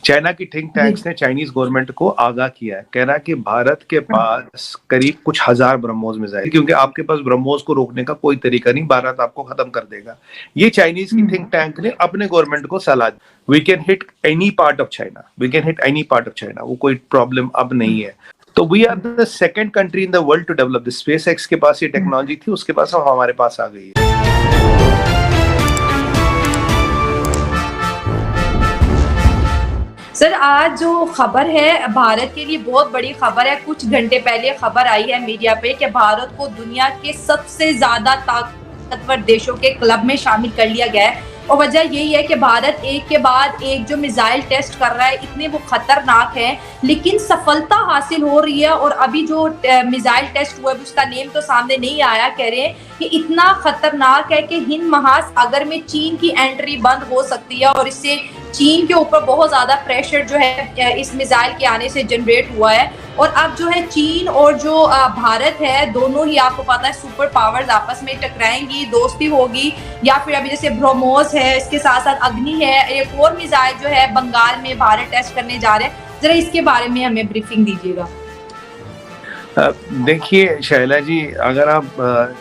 China की think tanks ने Chinese government को आगाह किया है, कह रहा है कि भारत के पास करीब कुछ हजार ब्रह्मोस मिसाइल, क्योंकि आपके पास ब्रह्मोस को रोकने का कोई तरीका नहीं, भारत आपको खत्म कर देगा। ये चाइनीज की थिंक टैंक ने अपने गवर्नमेंट को सलाह दी। We can hit any part of China, we can hit any part of China, वो कोई प्रॉब्लम अब नहीं है। तो we are the second country in the world to develop this. SpaceX के पास ये टेक्नोलॉजी थी, उसके पास अब हमारे पास आ गई है। सर, आज जो खबर है भारत के लिए बहुत बड़ी खबर है। कुछ घंटे पहले खबर आई है मीडिया पे कि भारत को दुनिया के सबसे ज्यादा ताकतवर देशों के क्लब में शामिल कर लिया गया है। और वजह यही है कि भारत एक के बाद एक जो मिसाइल टेस्ट कर रहा है, इतने वो खतरनाक है, लेकिन सफलता हासिल हो रही है। और अभी जो मिसाइल टेस्ट हुआ है उसका नेम तो सामने नहीं आया, कह रहे हैं कि इतना खतरनाक है कि हिंद महासागर में चीन की एंट्री बंद हो सकती है। और इससे चीन के ऊपर बहुत ज्यादा प्रेशर जो है इस मिसाइल के आने से जनरेट हुआ है। और अब जो है चीन और जो भारत है, दोनों ही आपको पता है सुपर पावर्स आपस में टकराएंगी, दोस्ती होगी, या फिर अभी जैसे ब्रह्मोस है, इसके साथ साथ अग्नि है, एक और मिसाइल जो है बंगाल में भारत टेस्ट करने जा रहे हैं। जरा इसके बारे में हमें ब्रीफिंग दीजिएगा। देखिए शैला जी, अगर आप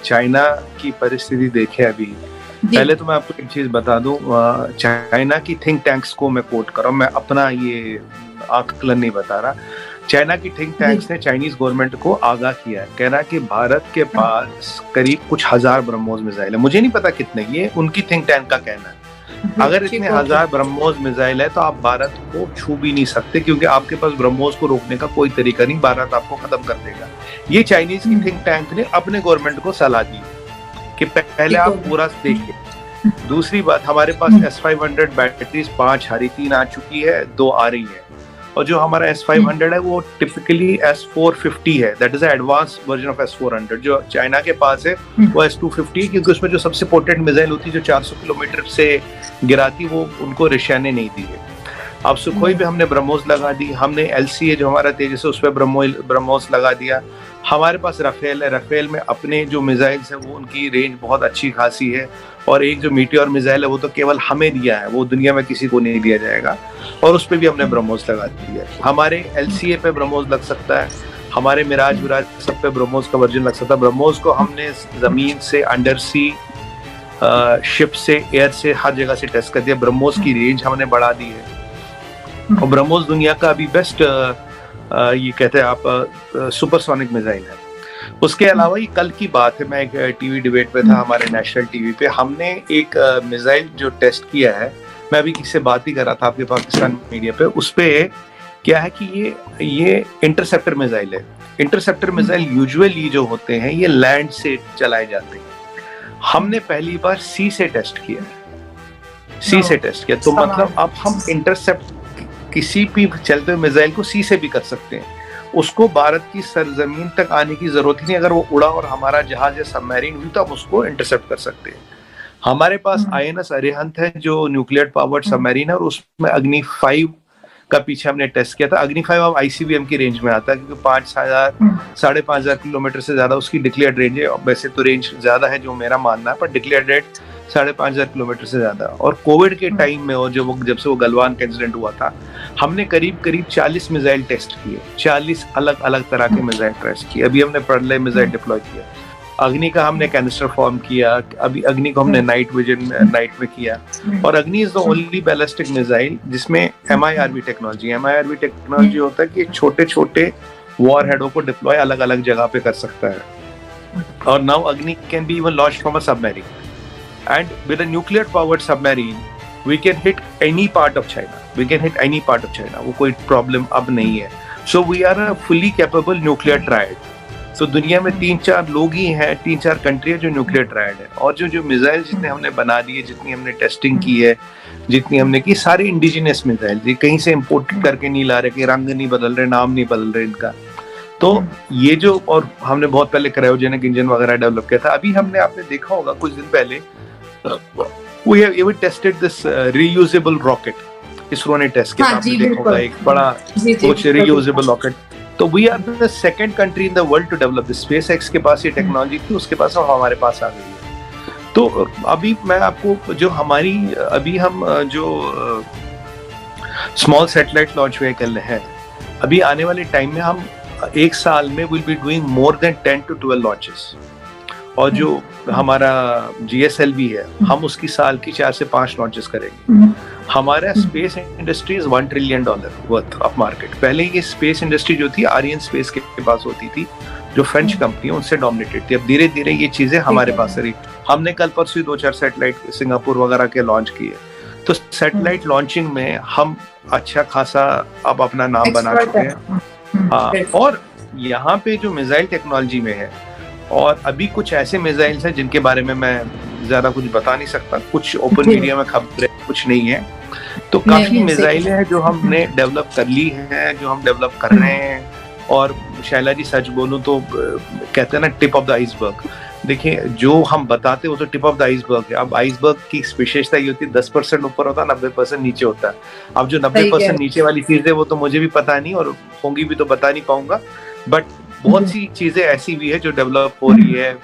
चाइना की परिस्थिति देखें अभी, पहले तो मैं आपको एक चीज बता दूं, चाइना की थिंक टैंक्स को मैं कोट कर रहा हूं, मैं अपना ये आकलन नहीं बता रहा। चाइना की थिंक टैंक्स ने चाइनीज गवर्नमेंट को आगाह किया है, कह रहा है कि भारत के पास करीब कुछ हजार ब्रह्मोस मिसाइल है। मुझे नहीं पता कितने, ये उनकी थिंक टैंक का कहना है। अगर इतने हजार ब्रह्मोस मिसाइल है तो आप भारत को छू भी नहीं सकते, क्योंकि आपके पास ब्रह्मोस को रोकने का कोई तरीका नहीं, भारत आपको खत्म कर देगा। ये चाइनीज की थिंक टैंक ने अपने गवर्नमेंट को सलाह दी कि पहले आप पूरा देखिए। दूसरी बात, हमारे पास S500 बैटरीज 5 आ रही, 3 आ चुकी है, 2 आ रही है। और जो हमारा S500 है वो टिपिकली S450 है, that is advance version of S400। जो चाइना के पास है वो S250 है, क्योंकि उसमें जो सबसे पोटेंट मिसाइल होती है जो 400 किलोमीटर से गिराती, वो उनको रशिया ने नहीं दी है। अब सुखोई पे हमने ब्रह्मोस लगा दी, हमने LCA जो हमारा तेजस है उस पर ब्रह्मोस लगा दिया। हमारे पास राफेल है, राफेल में अपने जो मिसाइल्स है वो उनकी रेंज बहुत अच्छी खासी है। और एक जो मीटियोर मिसाइल है वो तो केवल हमें दिया है, वो दुनिया में किसी को नहीं दिया जाएगा, और उस पर भी हमने ब्रह्मोस लगा दी है। हमारे LCA पे ब्रह्मोस लग सकता है, हमारे मिराज सब पे ब्रह्मोस का वर्जन लग सकता है। ब्रह्मोस को हमने जमीन से, अंडर सी, शिप से, एयर से, हर जगह से टेस्ट कर दिया। ब्रह्मोस की रेंज हमने बढ़ा दी है, और ब्रह्मोस दुनिया का अभी बेस्ट ये कहते हैं आप सुपरसोनिक मिसाइल है। उसके अलावा ये कल की बात है, मैं एक टीवी डिबेट पे था हमारे नेशनल टीवी पे, हमने एक मिसाइल जो टेस्ट किया है, मैं अभी किससे बात ही कर रहा था आपके पाकिस्तान मीडिया पे, उस पे क्या है कि ये इंटरसेप्टर मिसाइल है। इंटरसेप्टर मिसाइल यूजुअली जो होते हैं ये लैंड से चलाए जाते हैं, हमने पहली बार सी से टेस्ट किया है, सी से टेस्ट किया। तो मतलब अब हम इंटरसेप्ट किसी भी चलते हुए मिसाइल को सी से भी कर सकते हैं, उसको भारत की सरजमीन तक आने की जरूरत ही नहीं। अगर वो उड़ा और हमारा जहाज या सबमरीन हुई तो हम उसको इंटरसेप्ट कर सकते हैं। हमारे पास INS अरिहंत है जो न्यूक्लियर पावर्ड सबमरीन है, और उसमें अग्नि 5 का पीछे हमने टेस्ट किया था। अग्नि 5 अब ICBM की रेंज में आता है, क्योंकि 5,000-5,500 किलोमीटर से ज्यादा उसकी डिक्लेयर्ड रेंज है। वैसे तो रेंज ज्यादा है जो मेरा मानना है, पर डिक्लेयर्ड रेंज 5,500 किलोमीटर से ज्यादा। और कोविड के टाइम में, और जब से वो गलवान का इंसिडेंट हुआ था, हमने करीब 40 मिसाइल टेस्ट किए, 40 अलग अलग तरह के मिसाइल टेस्ट किए। अभी हमने प्रलय मिसाइल डिप्लॉय किया, अग्नि का हमने कैनिस्टर फॉर्म किया, अभी अग्नि को हमने नाइट विजन नाइट में किया। और अग्नि is the only ballistic missile जिसमें MIRV टेक्नोलॉजी होता है कि छोटे छोटे वॉर हेडों को डिप्लॉय अलग अलग जगह पे कर सकता है। और नाउ अग्नि can be even launched from a submarine, and with a nuclear powered submarine we can hit any part of China, we can hit any part of China, वो कोई प्रॉब्लम अब नहीं है। So we are a fully capable nuclear triad। So दुनिया में 3-4 लोग ही हैं, 3-4 country है जो न्यूक्लियर ट्रायड है। और जो मिसाइल जितने हमने बना दिए, जितनी हमने टेस्टिंग की है, जितनी हमने की, सारे इंडिजिनियस मिसाइल, ये कहीं से इम्पोर्ट करके नहीं ला रहे, कि रंग नहीं बदल रहे, नाम नहीं बदल रहे इनका। तो ये जो, और हमने बहुत पहले क्रायोजेनिक इंजन वगैरह डेवलप किया था। अभी हमने, आपने देखा होगा कुछ दिन पहले, we have even tested this reusable rocket, ISRO ने टेस्ट किया, आपने देखा होगा एक बड़ा कुछ reusable rocket। तो we are the second country in the world to develop this। SpaceX के पास ये टेक्नोलॉजी थी, उसके पास और हमारे पास आ गई है। तो अभी मैं आपको जो हमारी, अभी हम जो स्मॉल सैटेलाइट लॉन्च व्हीकल है। अभी आने वाले टाइम में हम एक साल में will be doing more than 10 to 12 launches. और जो हमारा GSLV है, हम उसकी साल की 4 से 5 लॉन्चेस करेंगे। हमारा space industry is $1 trillion worth of market. पहले ये स्पेस इंडस्ट्री जो थी आर्यन स्पेस के पास होती थी, जो फ्रेंच कंपनी है, उनसे डोमिनेटेड थी। अब धीरे धीरे ये चीजें हमारे पास आ रही। हमने कल परसों 2-4 सैटेलाइट सिंगापुर वगैरह के लॉन्च किए। तो सैटेलाइट लॉन्चिंग में हम अच्छा खासा अब अपना नाम बना चुके हैं। हाँ, और यहाँ पे जो मिसाइल टेक्नोलॉजी में है, और अभी कुछ ऐसे मिसाइल्स हैं जिनके बारे में मैं ज्यादा कुछ बता नहीं सकता, कुछ ओपन मीडिया में खबरें, कुछ नहीं है। तो काफी मिसाइलें हैं जो हमने डेवलप कर ली है, जो हम डेवलप कर रहे हैं। और शैला जी सच बोलूं तो कहते हैं ना, टिप ऑफ द आइसबर्ग। देखिए, जो हम बताते वो तो टिप ऑफ द आइसबर्ग है। अब आइसबर्ग की विशेषता ये होती है 10% ऊपर होता है, 90% नीचे होता है। अब जो 90% नीचे वाली चीजें वो तो मुझे भी पता नहीं, और होंगी भी तो बता नहीं पाऊंगा। बट बहुत सी चीजें ऐसी भी है जो डेवलप हो रही है,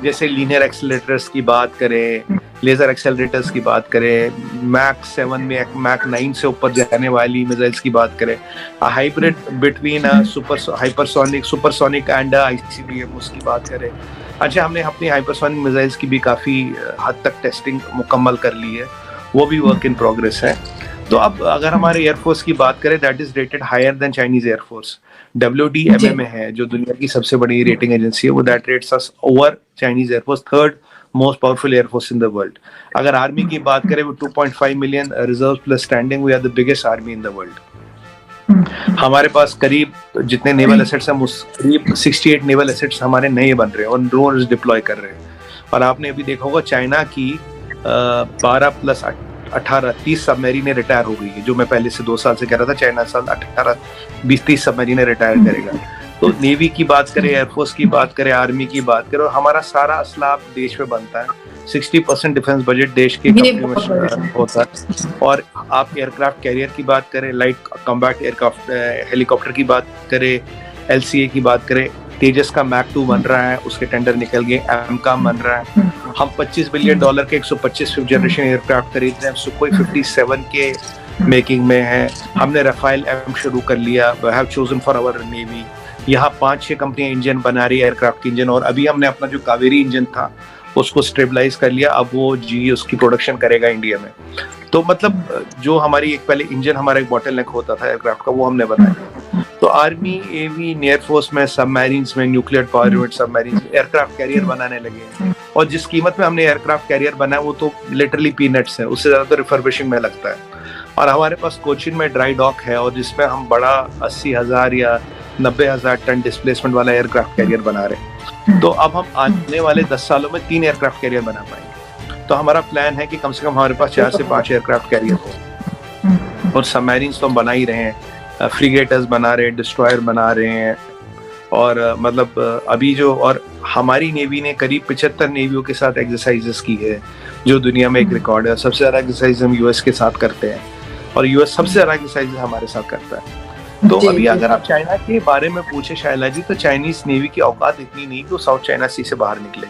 जैसे लीनियर एक्सेलरेटर्स की बात करें, लेजर एक्सेलरेटर्स की बात करें, मैक 7 में मैक 9 से ऊपर जाने वाली मिसाइल्स की बात करें, hybrid between supersonic and ICBM उसकी बात करें। अच्छा, हमने अपनी हाइपरसोनिक मिसाइल्स की भी काफी हद तक टेस्टिंग मुकम्मल कर ली है, वो भी वर्क इन प्रोग्रेस है। तो अब अगर हमारे एयरफोर्स की बात करें, that is rated higher than Chinese air force. WDMA है जो दुनिया की सबसे बड़ी रेटिंग एजेंसी है, वो that rates us over Chinese air force, third most powerful air force in the world. अगर आर्मी की बात करें, वो 2.5 million reserve plus standing, we are the biggest army in the world. हमारे पास करीब जितने नेवल एसेट्स हैं, करीब 68 नेवल एसेट्स हमारे नए बन रहे हैं और ड्रोन्स डिप्लॉय कर रहे हैं। और आपने अभी देखा होगा चाइना की 12 प्लस 18 30 सबमरीनें रिटायर हो गई है, जो मैं पहले से 2 साल से कह रहा था चाइना साल 18 20-30 सबमरीनें रिटायर करेगा। तो नेवी की बात करें, एयरफोर्स की बात करें, आर्मी की बात करें, और हमारा सारा असलाफ देश में बनता है। 60% डिफेंस बजट देश के कंपनी में होता है। और आप एयरक्राफ्ट कैरियर की बात करें, लाइट कॉम्बैट एयरक्राफ्ट हेलीकॉप्टर की बात करें, LCA की बात करें, तेजस का मैक 2 बन रहा है, उसके टेंडर निकल गए, AMCAM बन रहा है। हम $25 बिलियन के 125 फिफ्थ जनरेशन एयरक्राफ्ट खरीद रहे हैं। सुखोई 57 के मेकिंग में है। हमने राफेल M शुरू कर लिया, we have chosen for our navy. यहाँ 5-6 कंपनियां इंजन बना रही है, एयरक्राफ्ट की इंजन। और अभी हमने अपना जो कावेरी इंजन था उसको स्टेबलाइज कर लिया, अब वो GE उसकी प्रोडक्शन करेगा इंडिया में। तो मतलब जो हमारी एक पहले इंजन हमारा एक बॉटलनेक होता था एयरक्राफ्ट का, वो हमने बनाया। तो आर्मी, एवी, एयरफोर्स में, सबमरीन्स में, nuclear power unit submarine, aircraft carrier बनाने लगे हैं। और जिस कीमत में हमने एयरक्राफ्ट कैरियर बनाया वो तो लिटरली पीनट्स है, उससे ज्यादा तो रिफर्बिशिंग में लगता है। और हमारे पास कोचिन में ड्राई डॉक है, और जिसमें हम बड़ा 80,000 या 90,000 टन डिस्प्लेसमेंट वाला एयरक्राफ्ट कैरियर बना रहे हैं। तो अब हम आने वाले 10 सालों में 3 एयरक्राफ्ट कैरियर बना पाएंगे। तो हमारा प्लान है कि कम से कम हमारे पास 4 से 5 एयरक्राफ्ट कैरियर हो। और सबमरीन्स तो हम बना ही रहे हैं, फ्रिगेटर्स बना रहे हैं, डिस्ट्रॉयर बना रहे हैं। और मतलब अभी जो, और हमारी नेवी ने करीब 75 नेवियों के साथ एक्सरसाइजेस की है, जो दुनिया में एक रिकॉर्ड है। सबसे ज्यादा एक्सरसाइज हम US के साथ करते हैं, और US सबसे ज्यादा एक्सरसाइज हमारे साथ करता है। तो अभी अगर आप चाइना के बारे में पूछे शैला जी, तो चाइनीज नेवी की औकात इतनी नहीं कि वो साउथ चाइना सी से बाहर निकले।